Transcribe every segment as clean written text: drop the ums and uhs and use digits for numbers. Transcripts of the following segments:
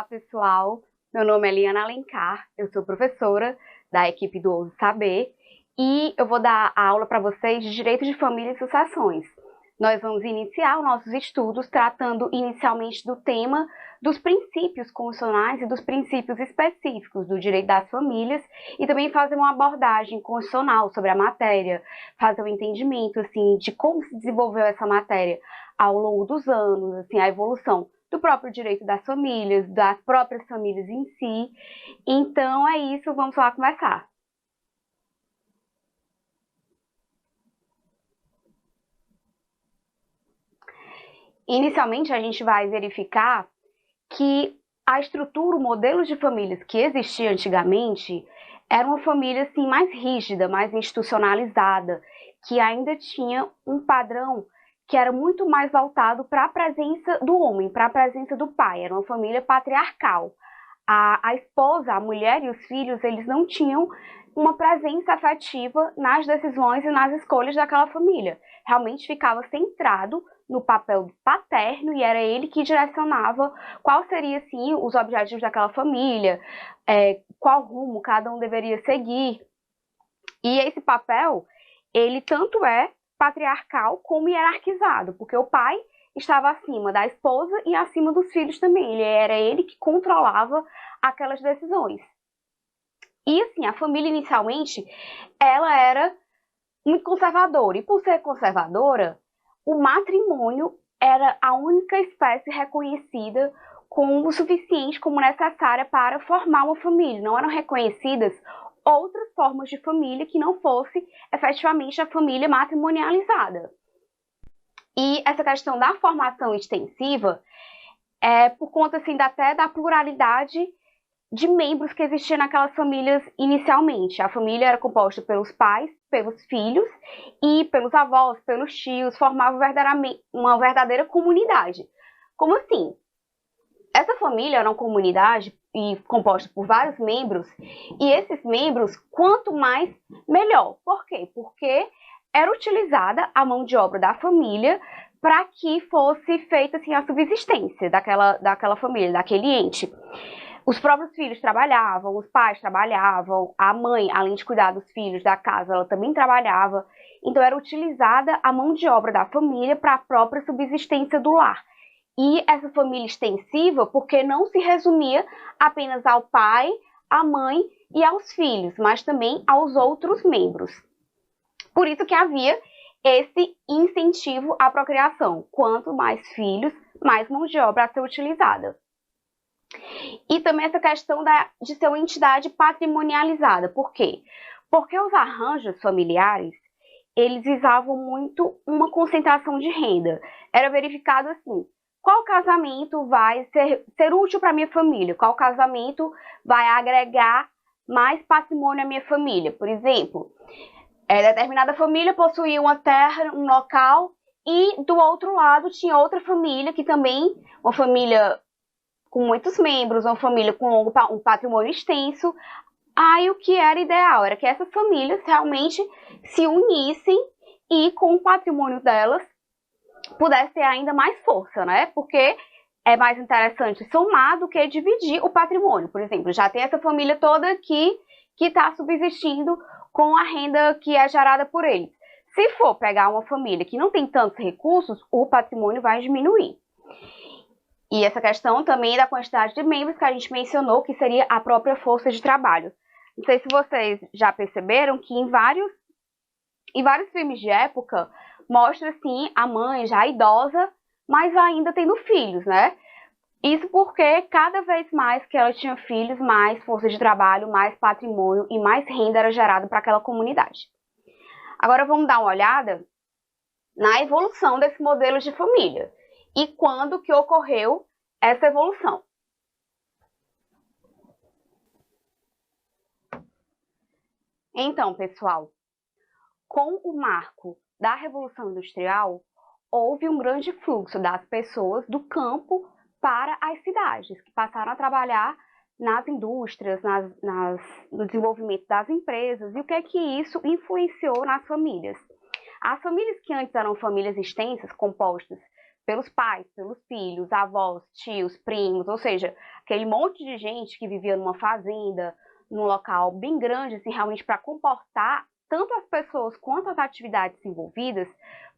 Olá, pessoal. Meu nome é Liana Alencar, eu sou professora da equipe do Ouso Saber e eu vou dar a aula para vocês de Direito de Família e Sucessões. Nós vamos iniciar os nossos estudos tratando inicialmente do tema dos princípios constitucionais e dos princípios específicos do direito das famílias e também fazer uma abordagem constitucional sobre a matéria, fazer um entendimento assim, de como se desenvolveu essa matéria ao longo dos anos, assim, a evolução do próprio direito das famílias, das próprias famílias em si. Então é isso, vamos lá começar. Inicialmente a gente vai verificar que a estrutura, o modelo de famílias que existia antigamente era uma família assim, mais rígida, mais institucionalizada, que ainda tinha um padrão que era muito mais voltado para a presença do homem, para a presença do pai. Era uma família patriarcal. A esposa, a mulher e os filhos, eles não tinham uma presença afetiva nas decisões e nas escolhas daquela família. Realmente ficava centrado no papel paterno e era ele que direcionava qual seria, assim, os objetivos daquela família, qual rumo cada um deveria seguir. E esse papel, ele tanto é patriarcal como hierarquizado, porque o pai estava acima da esposa e acima dos filhos também. Era ele que controlava aquelas decisões. E assim, a família inicialmente, ela era muito conservadora. E por ser conservadora, o matrimônio era a única espécie reconhecida como o suficiente, como necessária para formar uma família. Não eram reconhecidas outras formas de família que não fosse efetivamente a família matrimonializada. E essa questão da formação extensiva é por conta assim, até da pluralidade de membros que existia naquelas famílias inicialmente. A família era composta pelos pais, pelos filhos e pelos avós, pelos tios, formava uma verdadeira comunidade. Como assim? Essa família era uma comunidade e composta por vários membros, e esses membros, quanto mais, melhor. Por quê? Porque era utilizada a mão de obra da família para que fosse feita assim, a subsistência daquela família, daquele ente. Os próprios filhos trabalhavam, os pais trabalhavam, a mãe, além de cuidar dos filhos da casa, ela também trabalhava. Então era utilizada a mão de obra da família para a própria subsistência do lar. E essa família extensiva, porque não se resumia apenas ao pai, à mãe e aos filhos, mas também aos outros membros. Por isso que havia esse incentivo à procriação. Quanto mais filhos, mais mão de obra a ser utilizada. E também essa questão de ser uma entidade patrimonializada. Por quê? Porque os arranjos familiares, eles visavam muito uma concentração de renda. Era verificado assim, qual casamento vai ser útil para a minha família? Qual casamento vai agregar mais patrimônio à minha família? Por exemplo, determinada família possuía uma terra, um local, e do outro lado tinha outra família que também, uma família com muitos membros, uma família com um patrimônio extenso. Aí o que era ideal era que essas famílias realmente se unissem e com o patrimônio delas pudesse ter ainda mais força, né? Porque é mais interessante somar do que dividir o patrimônio. Por exemplo, já tem essa família toda aqui que está subsistindo com a renda que é gerada por eles. Se for pegar uma família que não tem tantos recursos, o patrimônio vai diminuir. E essa questão também da quantidade de membros que a gente mencionou, que seria a própria força de trabalho. Não sei se vocês já perceberam que em vários filmes de época, mostra, assim, a mãe já idosa, mas ainda tendo filhos, né? Isso porque cada vez mais que ela tinha filhos, mais força de trabalho, mais patrimônio e mais renda era gerado para aquela comunidade. Agora vamos dar uma olhada na evolução desse modelo de família e quando que ocorreu essa evolução. Então, pessoal, com o marco da Revolução Industrial, houve um grande fluxo das pessoas do campo para as cidades, que passaram a trabalhar nas indústrias, no desenvolvimento das empresas, e o que é que isso influenciou nas famílias. As famílias que antes eram famílias extensas, compostas pelos pais, pelos filhos, avós, tios, primos, ou seja, aquele monte de gente que vivia numa fazenda, num local bem grande, assim, realmente para comportar tanto as pessoas quanto as atividades envolvidas,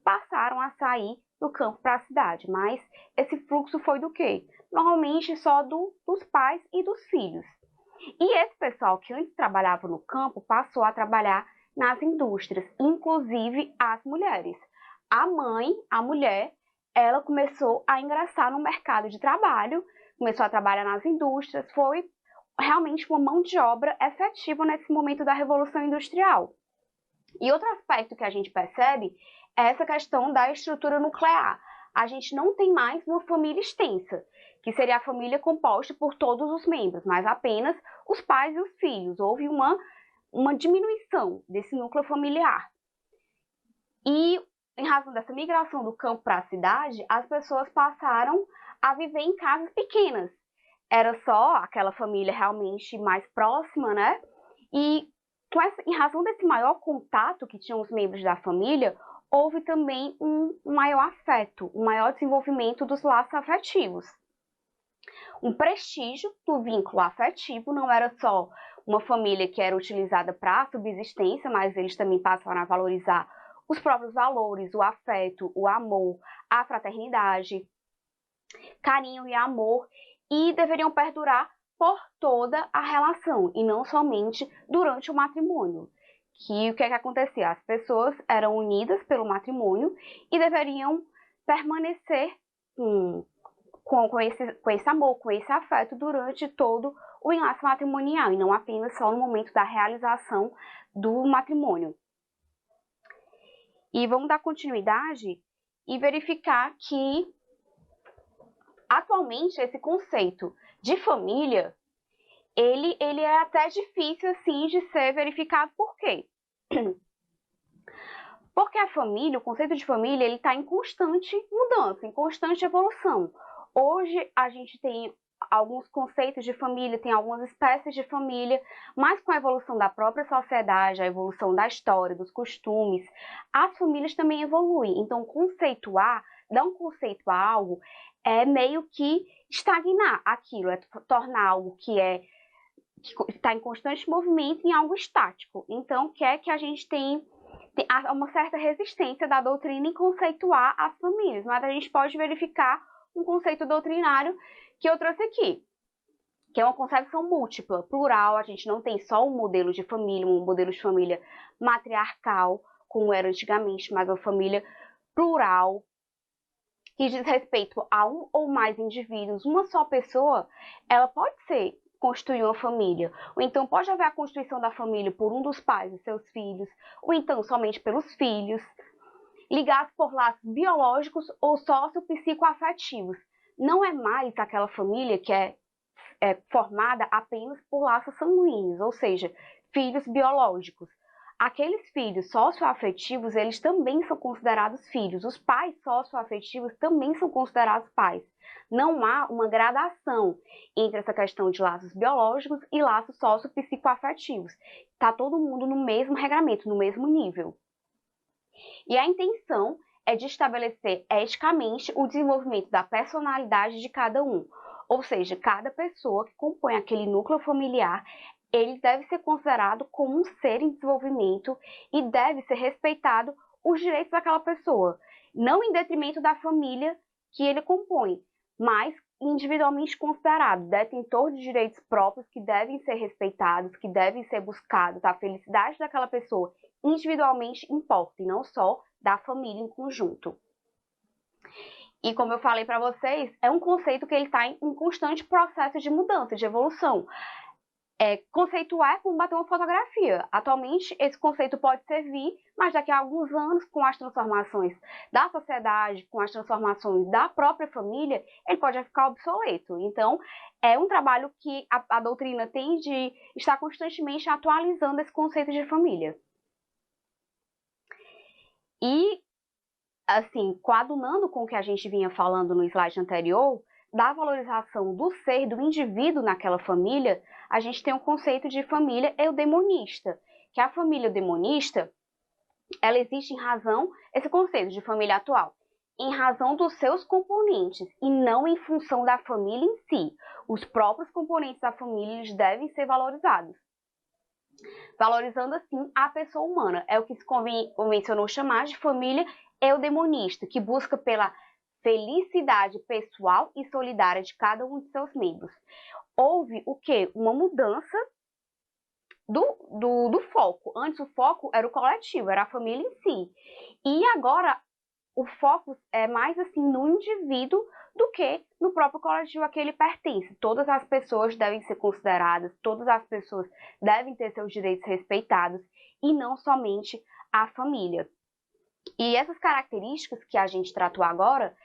passaram a sair do campo para a cidade. Mas esse fluxo foi do quê? Normalmente só dos pais e dos filhos. E esse pessoal que antes trabalhava no campo passou a trabalhar nas indústrias, inclusive as mulheres. A mãe, a mulher, ela começou a ingressar no mercado de trabalho, começou a trabalhar nas indústrias, foi realmente uma mão de obra efetiva nesse momento da Revolução Industrial. E outro aspecto que a gente percebe é essa questão da estrutura nuclear. A gente não tem mais uma família extensa, que seria a família composta por todos os membros, mas apenas os pais e os filhos. Houve uma diminuição desse núcleo familiar. E, em razão dessa migração do campo para a cidade, as pessoas passaram a viver em casas pequenas. Era só aquela família realmente mais próxima, né? E em razão desse maior contato que tinham os membros da família, houve também um maior afeto, um maior desenvolvimento dos laços afetivos. Um prestígio do vínculo afetivo, não era só uma família que era utilizada para a subsistência, mas eles também passaram a valorizar os próprios valores, o afeto, o amor, a fraternidade, carinho e amor, e deveriam perdurar por toda a relação, e não somente durante o matrimônio. Que o que é que acontecia? As pessoas eram unidas pelo matrimônio e deveriam permanecer com esse amor, com esse afeto durante todo o enlace matrimonial, e não apenas só no momento da realização do matrimônio. E vamos dar continuidade e verificar que, atualmente, esse conceito de família, ele é até difícil, assim, de ser verificado. Por quê? Porque a família, o conceito de família, ele está em constante mudança, em constante evolução. Hoje, a gente tem alguns conceitos de família, tem algumas espécies de família, mas com a evolução da própria sociedade, a evolução da história, dos costumes, as famílias também evoluem. Então, conceituar, dar um conceito a algo, é meio que estagnar aquilo, é tornar algo que está em constante movimento em algo estático. Então, quer que a gente tem uma certa resistência da doutrina em conceituar as famílias, mas a gente pode verificar um conceito doutrinário que eu trouxe aqui, que é uma concepção múltipla, plural. A gente não tem só um modelo de família, um modelo de família matriarcal, como era antigamente, mas uma família plural, que diz respeito a um ou mais indivíduos. Uma só pessoa, ela pode constituir uma família, ou então pode haver a constituição da família por um dos pais e seus filhos, ou então somente pelos filhos, ligados por laços biológicos ou socio-psicoafetivos. Não é mais aquela família que é formada apenas por laços sanguíneos, ou seja, filhos biológicos. Aqueles filhos socioafetivos, eles também são considerados filhos. Os pais socioafetivos também são considerados pais. Não há uma gradação entre essa questão de laços biológicos e laços socio-psicoafetivos. Está todo mundo no mesmo regramento, no mesmo nível. E a intenção é de estabelecer eticamente o desenvolvimento da personalidade de cada um. Ou seja, cada pessoa que compõe aquele núcleo familiar, ele deve ser considerado como um ser em desenvolvimento e deve ser respeitado os direitos daquela pessoa, não em detrimento da família que ele compõe, mas individualmente considerado, detentor de direitos próprios que devem ser respeitados, que devem ser buscados. A felicidade daquela pessoa individualmente importa, e não só da família em conjunto. E como eu falei para vocês, é um conceito que ele está em um constante processo de mudança, de evolução. Conceituar é como bater uma fotografia. Atualmente, esse conceito pode servir, mas daqui a alguns anos, com as transformações da sociedade, com as transformações da própria família, ele pode ficar obsoleto. Então, é um trabalho que a doutrina tem de estar constantemente atualizando esse conceito de família. E, assim, coadunando com o que a gente vinha falando no slide anterior, da valorização do ser, do indivíduo naquela família, a gente tem um conceito de família eudemonista, que a família eudemonista, ela existe em razão, esse conceito de família atual, em razão dos seus componentes e não em função da família em si. Os próprios componentes da família eles devem ser valorizados. Valorizando assim a pessoa humana. É o que se convencionou chamar de família eudemonista, que busca pela felicidade pessoal e solidária de cada um de seus membros. Houve o quê? Uma mudança do foco. Antes o foco era o coletivo, era a família em si. E agora o foco é mais assim no indivíduo do que no próprio coletivo a que ele pertence. Todas as pessoas devem ser consideradas, todas as pessoas devem ter seus direitos respeitados e não somente a família. E essas características que a gente tratou agora,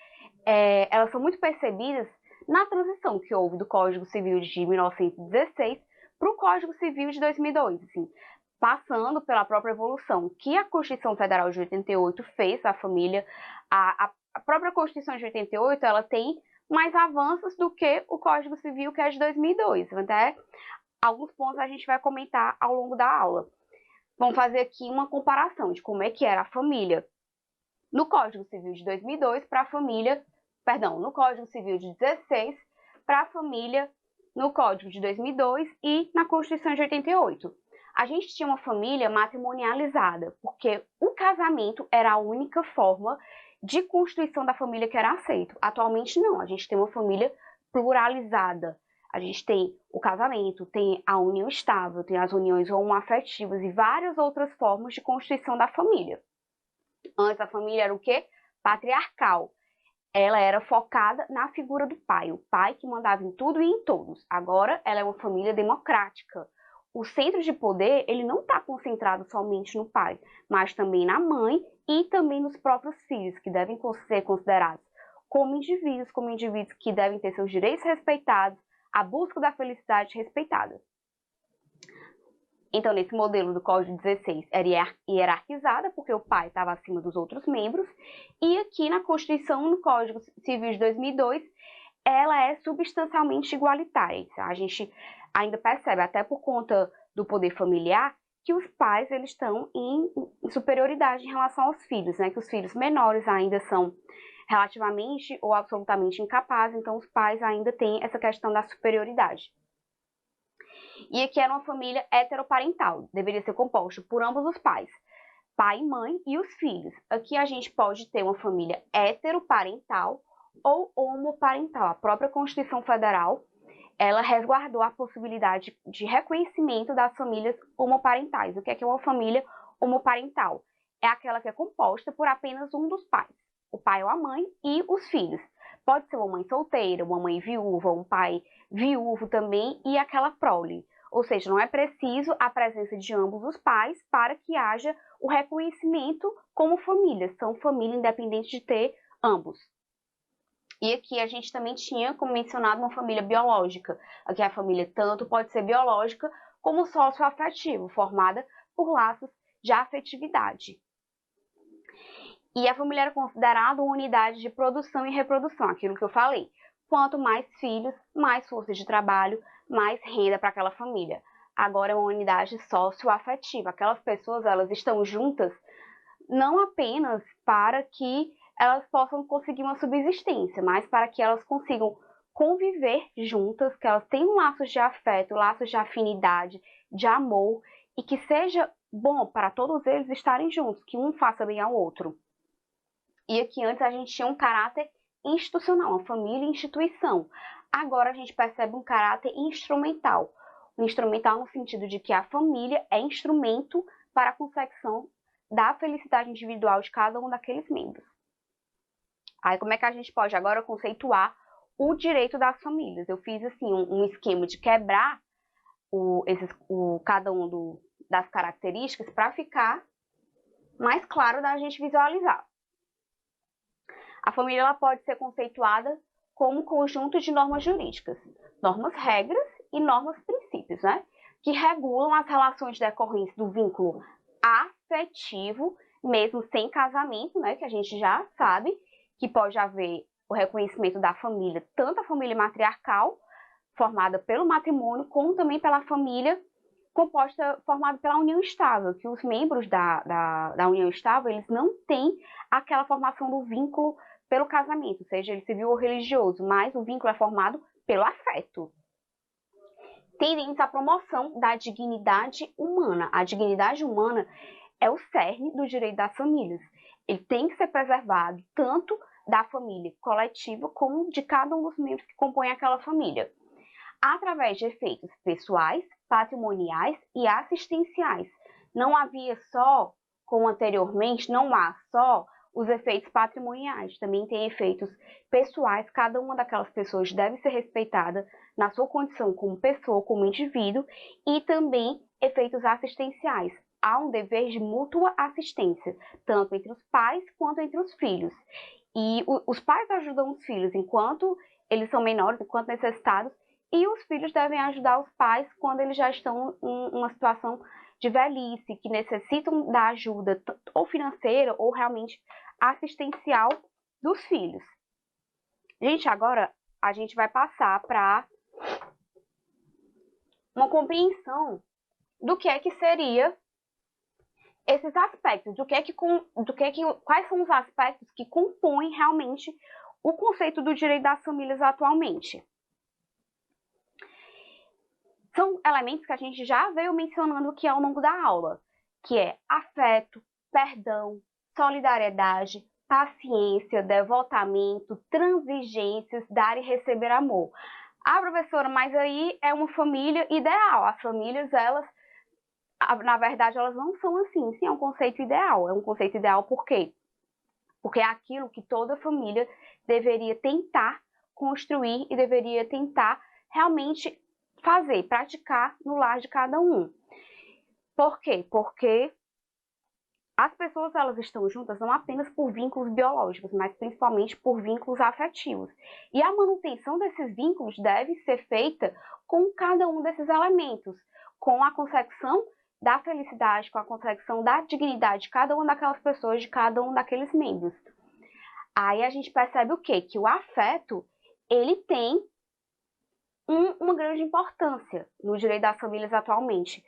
elas são muito percebidas na transição que houve do Código Civil de 1916 para o Código Civil de 2002, assim, passando pela própria evolução que a Constituição Federal de 88 fez à família. A própria Constituição de 88 ela tem mais avanços do que o Código Civil, que é de 2002. Até alguns pontos a gente vai comentar ao longo da aula. Vamos fazer aqui uma comparação de como é que era a família no Código Civil de 2002 para a família, perdão, no Código Civil de 16 para a família no Código de 2002 e na Constituição de 88. A gente tinha uma família matrimonializada, porque o casamento era a única forma de constituição da família que era aceito. Atualmente não, a gente tem uma família pluralizada. A gente tem o casamento, tem a união estável, tem as uniões homoafetivas e várias outras formas de constituição da família. Antes a família era o quê? Patriarcal. Ela era focada na figura do pai, o pai que mandava em tudo e em todos. Agora ela é uma família democrática. O centro de poder ele não está concentrado somente no pai, mas também na mãe e também nos próprios filhos, que devem ser considerados como indivíduos que devem ter seus direitos respeitados, a busca da felicidade respeitada. Então, nesse modelo do Código 16, era hierarquizada, porque o pai estava acima dos outros membros, e aqui na Constituição, no Código Civil de 2002, ela é substancialmente igualitária. A gente ainda percebe, até por conta do poder familiar, que os pais eles estão em superioridade em relação aos filhos, né? Que os filhos menores ainda são relativamente ou absolutamente incapazes, então os pais ainda têm essa questão da superioridade. E aqui era uma família heteroparental, deveria ser composta por ambos os pais, pai, mãe e os filhos. Aqui a gente pode ter uma família heteroparental ou homoparental. A própria Constituição Federal, ela resguardou a possibilidade de reconhecimento das famílias homoparentais. O que é uma família homoparental? É aquela que é composta por apenas um dos pais, o pai ou a mãe e os filhos. Pode ser uma mãe solteira, uma mãe viúva, um pai viúvo também e aquela prole. Ou seja, não é preciso a presença de ambos os pais para que haja o reconhecimento como família. São família independente de ter ambos. E aqui a gente também tinha, como mencionado, uma família biológica. Aqui a família tanto pode ser biológica como socioafetivo, formada por laços de afetividade. E a família era considerada uma unidade de produção e reprodução, aquilo que eu falei. Quanto mais filhos, mais força de trabalho, mais renda para aquela família. Agora é uma unidade socioafetiva. Aquelas pessoas elas estão juntas não apenas para que elas possam conseguir uma subsistência, mas para que elas consigam conviver juntas, que elas tenham laços de afeto, laços de afinidade, de amor, e que seja bom para todos eles estarem juntos, que um faça bem ao outro. E aqui antes a gente tinha um caráter institucional, uma família e instituição. Agora a gente percebe um caráter instrumental. Instrumental no sentido de que a família é instrumento para a consecução da felicidade individual de cada um daqueles membros. Aí como é que a gente pode agora conceituar o direito das famílias? Eu fiz assim um esquema de quebrar cada um das características para ficar mais claro da gente visualizar. A família ela pode ser conceituada como um conjunto de normas jurídicas, normas, regras e normas, princípios, né? Que regulam as relações decorrentes do vínculo afetivo, mesmo sem casamento, né? Que a gente já sabe que pode haver o reconhecimento da família, tanto a família matriarcal, formada pelo matrimônio, como também pela família formada pela união estável, que os membros da união estável, eles não têm aquela formação do vínculo pelo casamento, seja ele civil ou religioso, mas o vínculo é formado pelo afeto. Tendentes à promoção da dignidade humana. A dignidade humana é o cerne do direito das famílias. Ele tem que ser preservado tanto da família coletiva como de cada um dos membros que compõem aquela família, através de efeitos pessoais, patrimoniais e assistenciais. Não havia só, como anteriormente, não há só os efeitos patrimoniais, também tem efeitos pessoais. Cada uma daquelas pessoas deve ser respeitada na sua condição como pessoa, como indivíduo, e também efeitos assistenciais. Há um dever de mútua assistência, tanto entre os pais quanto entre os filhos. E os pais ajudam os filhos enquanto eles são menores, enquanto necessitados, e os filhos devem ajudar os pais quando eles já estão em uma situação de velhice, que necessitam da ajuda ou financeira ou realmente assistencial dos filhos. Gente, agora a gente vai passar para uma compreensão do que é que seria esses aspectos, quais são os aspectos que compõem realmente o conceito do direito das famílias atualmente. São elementos que a gente já veio mencionando aqui ao longo da aula, que é afeto, perdão, solidariedade, paciência, devotamento, transigências, dar e receber amor. Ah, professora, mas aí é uma família ideal. As famílias, na verdade, elas não são assim. Sim, é um conceito ideal. É um conceito ideal por quê? Porque é aquilo que toda família deveria tentar construir e deveria tentar realmente fazer, praticar no lar de cada um. Por quê? Porque as pessoas, elas estão juntas não apenas por vínculos biológicos, mas principalmente por vínculos afetivos. E a manutenção desses vínculos deve ser feita com cada um desses elementos, com a consecução da felicidade, com a consecução da dignidade de cada uma daquelas pessoas, de cada um daqueles membros. Aí a gente percebe o quê? Que o afeto, ele tem uma grande importância no direito das famílias atualmente,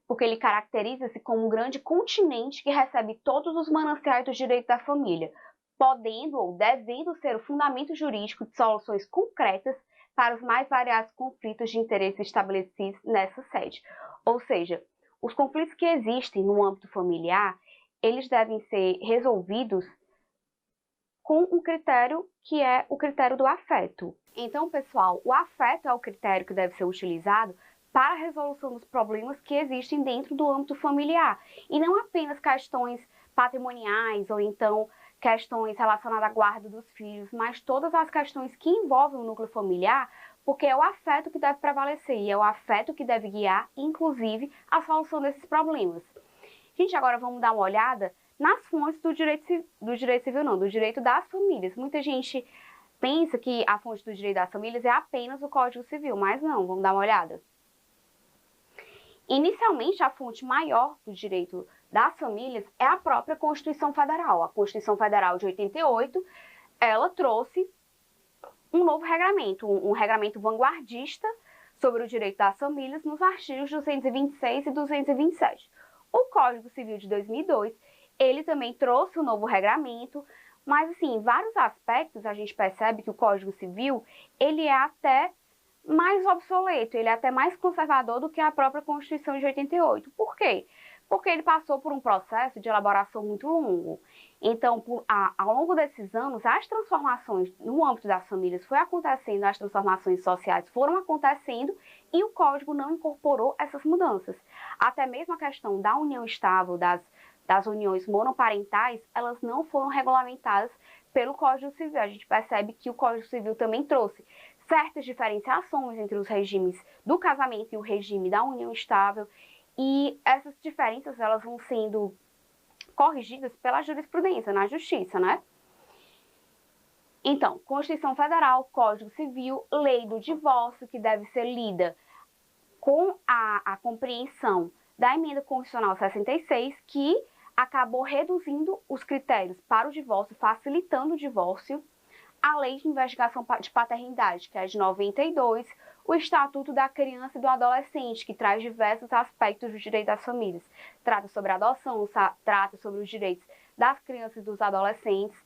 porque ele caracteriza-se como um grande continente que recebe todos os mananciais do direito da família, podendo ou devendo ser o fundamento jurídico de soluções concretas para os mais variados conflitos de interesse estabelecidos nessa sede. Ou seja, os conflitos que existem no âmbito familiar, eles devem ser resolvidos com um critério que é o critério do afeto. Então, pessoal, o afeto é o critério que deve ser utilizado para a resolução dos problemas que existem dentro do âmbito familiar, e não apenas questões patrimoniais ou então questões relacionadas à guarda dos filhos, mas todas as questões que envolvem o núcleo familiar, porque é o afeto que deve prevalecer e é o afeto que deve guiar, inclusive, a solução desses problemas. Gente, agora vamos dar uma olhada nas fontes do direito civil, não, do direito das famílias. Muita gente pensa que a fonte do direito das famílias é apenas o Código Civil, mas não, vamos dar uma olhada. Inicialmente, a fonte maior do direito das famílias é a própria Constituição Federal. A Constituição Federal de 88, ela trouxe um novo regramento, um regramento vanguardista sobre o direito das famílias nos artigos 226 e 227. O Código Civil de 2002, ele também trouxe um novo regramento, mas assim, em vários aspectos a gente percebe que o Código Civil, ele é até mais obsoleto, ele é até mais conservador do que a própria Constituição de 88. Por quê? Porque ele passou por um processo de elaboração muito longo. Então, ao longo desses anos, as transformações no âmbito das famílias foi acontecendo, as transformações sociais foram acontecendo e o Código não incorporou essas mudanças. Até mesmo a questão da união estável, das uniões monoparentais, elas não foram regulamentadas pelo Código Civil. A gente percebe que o Código Civil também trouxe certas diferenciações entre os regimes do casamento e o regime da união estável, e essas diferenças elas vão sendo corrigidas pela jurisprudência, na justiça, né? Então, Constituição Federal, Código Civil, Lei do Divórcio, que deve ser lida com a compreensão da Emenda Constitucional 66, que acabou reduzindo os critérios para o divórcio, facilitando o divórcio, a Lei de Investigação de Paternidade, que é de 92, o Estatuto da Criança e do Adolescente, que traz diversos aspectos do direito das famílias. Trata sobre a adoção, trata sobre os direitos das crianças e dos adolescentes.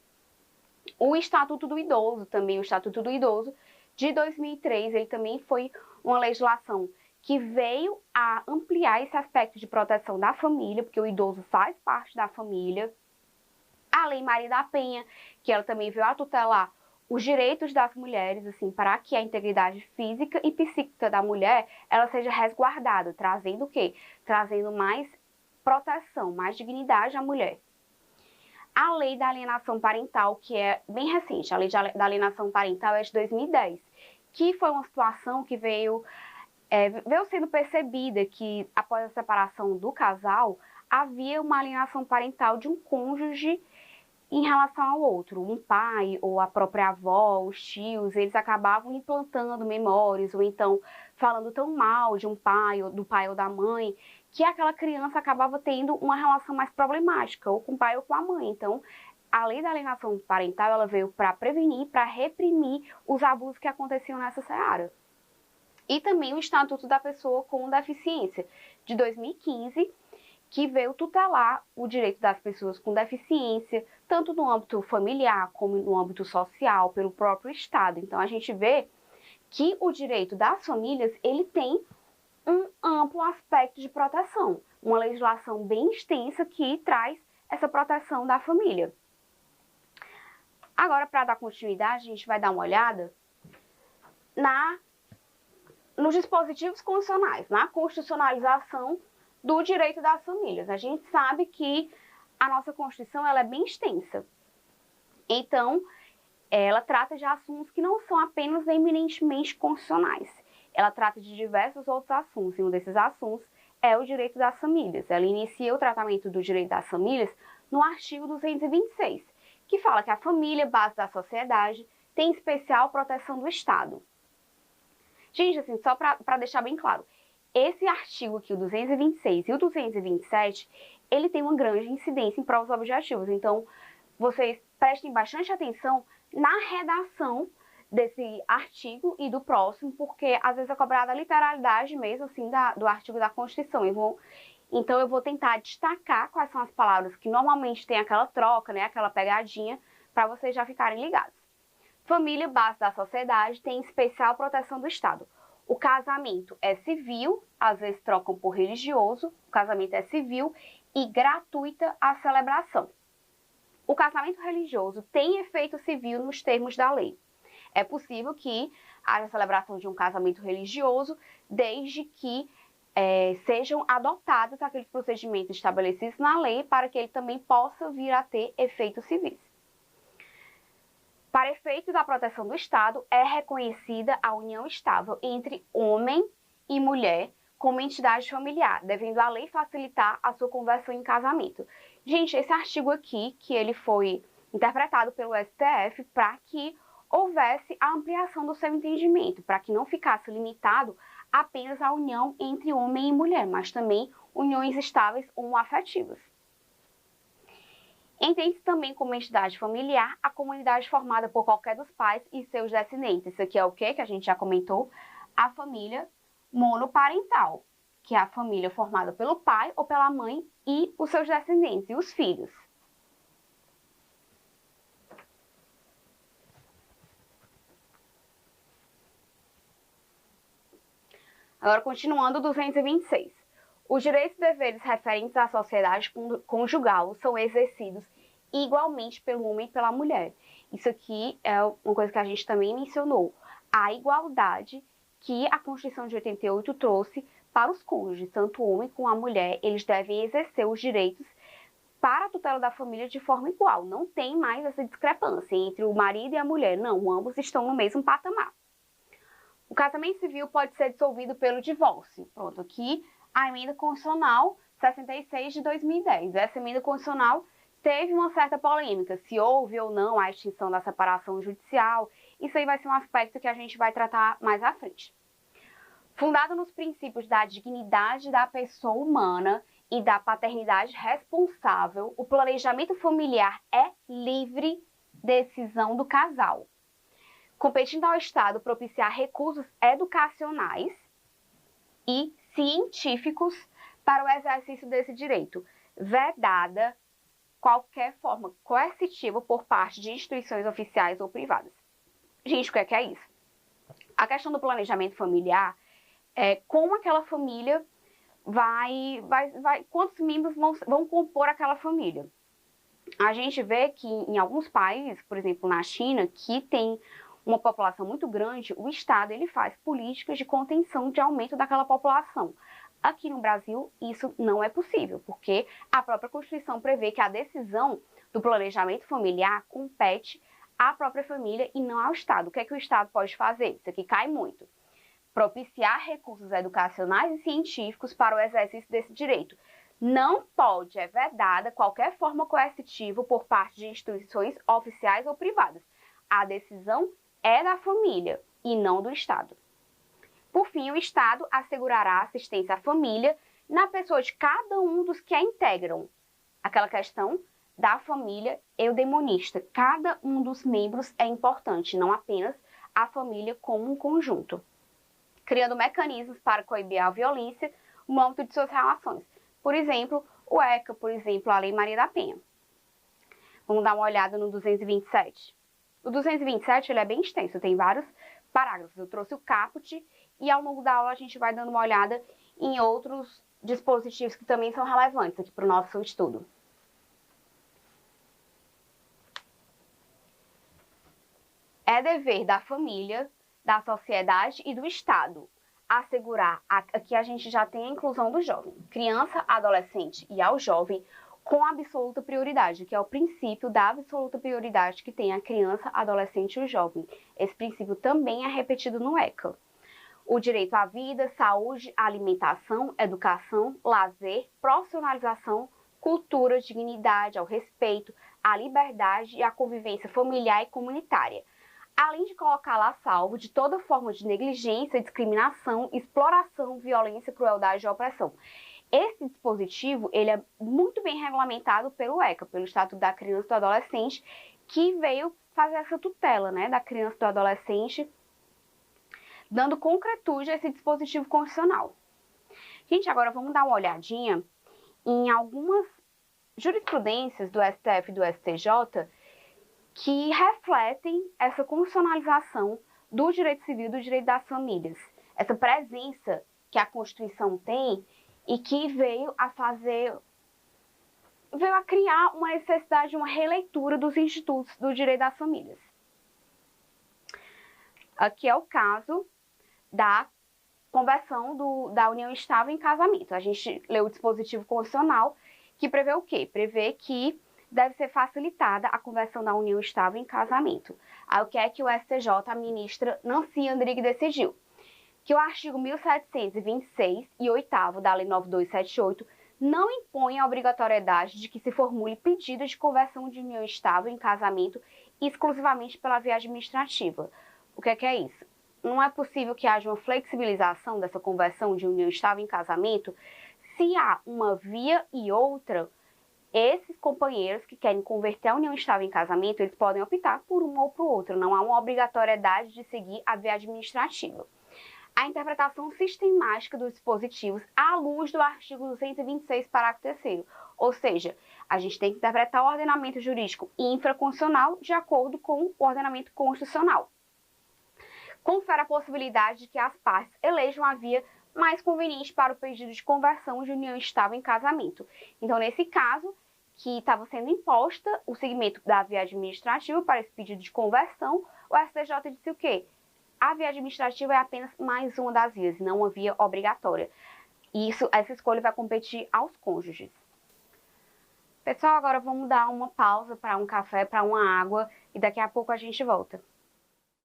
O Estatuto do Idoso, também o Estatuto do Idoso de 2003, ele também foi uma legislação que veio a ampliar esse aspecto de proteção da família, porque o idoso faz parte da família. A Lei Maria da Penha, que ela também veio a tutelar os direitos das mulheres, assim, para que a integridade física e psíquica da mulher, ela seja resguardada, trazendo o quê? Trazendo mais proteção, mais dignidade à mulher. A Lei da Alienação Parental, que é bem recente, a Lei da Alienação Parental é de 2010, que foi uma situação que veio sendo percebida que, após a separação do casal, havia uma alienação parental de um cônjuge em relação ao outro. Um pai ou a própria avó, os tios, eles acabavam implantando memórias ou então falando tão mal de um pai, ou do pai ou da mãe, que aquela criança acabava tendo uma relação mais problemática, ou com o pai ou com a mãe. Então, a lei da alienação parental, ela veio para prevenir, para reprimir os abusos que aconteciam nessa seara. E também o Estatuto da Pessoa com Deficiência, de 2015, que veio tutelar o direito das pessoas com deficiência, tanto no âmbito familiar como no âmbito social, pelo próprio Estado. Então, a gente vê que o direito das famílias, ele tem um amplo aspecto de proteção, uma legislação bem extensa que traz essa proteção da família. Agora, para dar continuidade, a gente vai dar uma olhada nos dispositivos constitucionais, na constitucionalização do direito das famílias. A gente sabe que a nossa Constituição ela é bem extensa. Então, ela trata de assuntos que não são apenas eminentemente constitucionais. Ela trata de diversos outros assuntos, e um desses assuntos é o direito das famílias. Ela inicia o tratamento do direito das famílias no artigo 226, que fala que a família, base da sociedade, tem especial proteção do Estado. Gente, assim, só para deixar bem claro, esse artigo aqui, o 226 e o 227, ele tem uma grande incidência em provas objetivas. Então, vocês prestem bastante atenção na redação desse artigo e do próximo, porque às vezes é cobrada a literalidade mesmo, assim, do artigo da Constituição. Então, eu vou tentar destacar quais são as palavras que normalmente tem aquela troca, né, aquela pegadinha, para vocês já ficarem ligados. Família, base da sociedade, tem especial proteção do Estado. O casamento é civil, às vezes trocam por religioso, o casamento é civil e gratuita a celebração. O casamento religioso tem efeito civil nos termos da lei. É possível que haja celebração de um casamento religioso, desde que sejam adotados aqueles procedimentos estabelecidos na lei para que ele também possa vir a ter efeitos civis. Para efeito da proteção do Estado, é reconhecida a união estável entre homem e mulher como entidade familiar, devendo a lei facilitar a sua conversão em casamento. Gente, esse artigo aqui, que ele foi interpretado pelo STF para que houvesse a ampliação do seu entendimento, para que não ficasse limitado apenas à união entre homem e mulher, mas também uniões estáveis homoafetivas. Entende-se também como entidade familiar a comunidade formada por qualquer dos pais e seus descendentes. Isso aqui é o quê? Que a gente já comentou, a família monoparental, que é a família formada pelo pai ou pela mãe e os seus descendentes, e os filhos. Agora, continuando, 226. Os direitos e deveres referentes à sociedade conjugal são exercidos igualmente pelo homem e pela mulher. Isso aqui é uma coisa que a gente também mencionou. A igualdade que a Constituição de 88 trouxe para os cônjuges, tanto o homem como a mulher, eles devem exercer os direitos para a tutela da família de forma igual. Não tem mais essa discrepância entre o marido e a mulher. Não, ambos estão no mesmo patamar. O casamento civil pode ser dissolvido pelo divórcio. Pronto, aqui a emenda constitucional 66 de 2010. Essa emenda constitucional teve uma certa polêmica, se houve ou não a extinção da separação judicial. Isso aí vai ser um aspecto que a gente vai tratar mais à frente. Fundado nos princípios da dignidade da pessoa humana e da paternidade responsável, o planejamento familiar é livre decisão do casal, competindo ao Estado propiciar recursos educacionais e científicos para o exercício desse direito, vedada qualquer forma coercitiva por parte de instituições oficiais ou privadas. Gente, o que é isso? A questão do planejamento familiar é como aquela família quantos membros vão compor aquela família. A gente vê que em alguns países, por exemplo, na China, que tem uma população muito grande, o Estado ele faz políticas de contenção de aumento daquela população. Aqui no Brasil, isso não é possível, porque a própria Constituição prevê que a decisão do planejamento familiar compete à própria família e não ao Estado. O que é que o Estado pode fazer? Isso aqui cai muito. Propiciar recursos educacionais e científicos para o exercício desse direito. Não pode, é vedada qualquer forma coercitiva por parte de instituições oficiais ou privadas. A decisão é da família e não do Estado. Por fim, o Estado assegurará assistência à família na pessoa de cada um dos que a integram. Aquela questão da família eudemonista. Cada um dos membros é importante, não apenas a família como um conjunto. Criando mecanismos para coibir a violência no âmbito de suas relações. Por exemplo, o ECA, por exemplo, a Lei Maria da Penha. Vamos dar uma olhada no 227. O 227 ele é bem extenso, tem vários parágrafos. Eu trouxe o caput e ao longo da aula a gente vai dando uma olhada em outros dispositivos que também são relevantes aqui para o nosso estudo. É dever da família, da sociedade e do Estado assegurar que a gente já tem a inclusão do jovem, criança, adolescente e ao jovem com absoluta prioridade, que é o princípio da absoluta prioridade que tem a criança, adolescente e o jovem. Esse princípio também é repetido no ECA. O direito à vida, saúde, alimentação, educação, lazer, profissionalização, cultura, dignidade, ao respeito, à liberdade e à convivência familiar e comunitária. Além de colocá-la a salvo de toda forma de negligência, discriminação, exploração, violência, crueldade e opressão. Esse dispositivo ele é muito bem regulamentado pelo ECA, pelo Estatuto da Criança e do Adolescente, que veio fazer essa tutela, né, da criança e do adolescente, dando concretude a esse dispositivo constitucional. Gente, agora vamos dar uma olhadinha em algumas jurisprudências do STF e do STJ que refletem essa constitucionalização do direito civil e do direito das famílias. Essa presença que a Constituição tem e que veio a criar uma necessidade de uma releitura dos institutos do direito das famílias. Aqui é o caso da conversão da união estável em casamento. A gente leu o dispositivo constitucional que prevê o quê? Prevê que deve ser facilitada a conversão da união estável em casamento. Aí o que é que o STJ, a ministra Nancy Andrighi, decidiu? Que o artigo 1726 e 8º da Lei 9278 não impõe a obrigatoriedade de que se formule pedido de conversão de união estável em casamento exclusivamente pela via administrativa. O que é isso? Não é possível que haja uma flexibilização dessa conversão de união estável em casamento se há uma via e outra. Esses companheiros que querem converter a união estável em casamento, eles podem optar por um ou por outro. Não há uma obrigatoriedade de seguir a via administrativa. A interpretação sistemática dos dispositivos à luz do artigo 226, parágrafo 3º. Ou seja, a gente tem que interpretar o ordenamento jurídico infraconstitucional de acordo com o ordenamento constitucional. Confere a possibilidade de que as partes elejam a via mais conveniente para o pedido de conversão de união estável em casamento. Então, nesse caso, que estava sendo imposta o segmento da via administrativa para esse pedido de conversão, o STJ disse o quê? A via administrativa é apenas mais uma das vias, não uma via obrigatória. E essa escolha vai competir aos cônjuges. Pessoal, agora vamos dar uma pausa para um café, para uma água, e daqui a pouco a gente volta.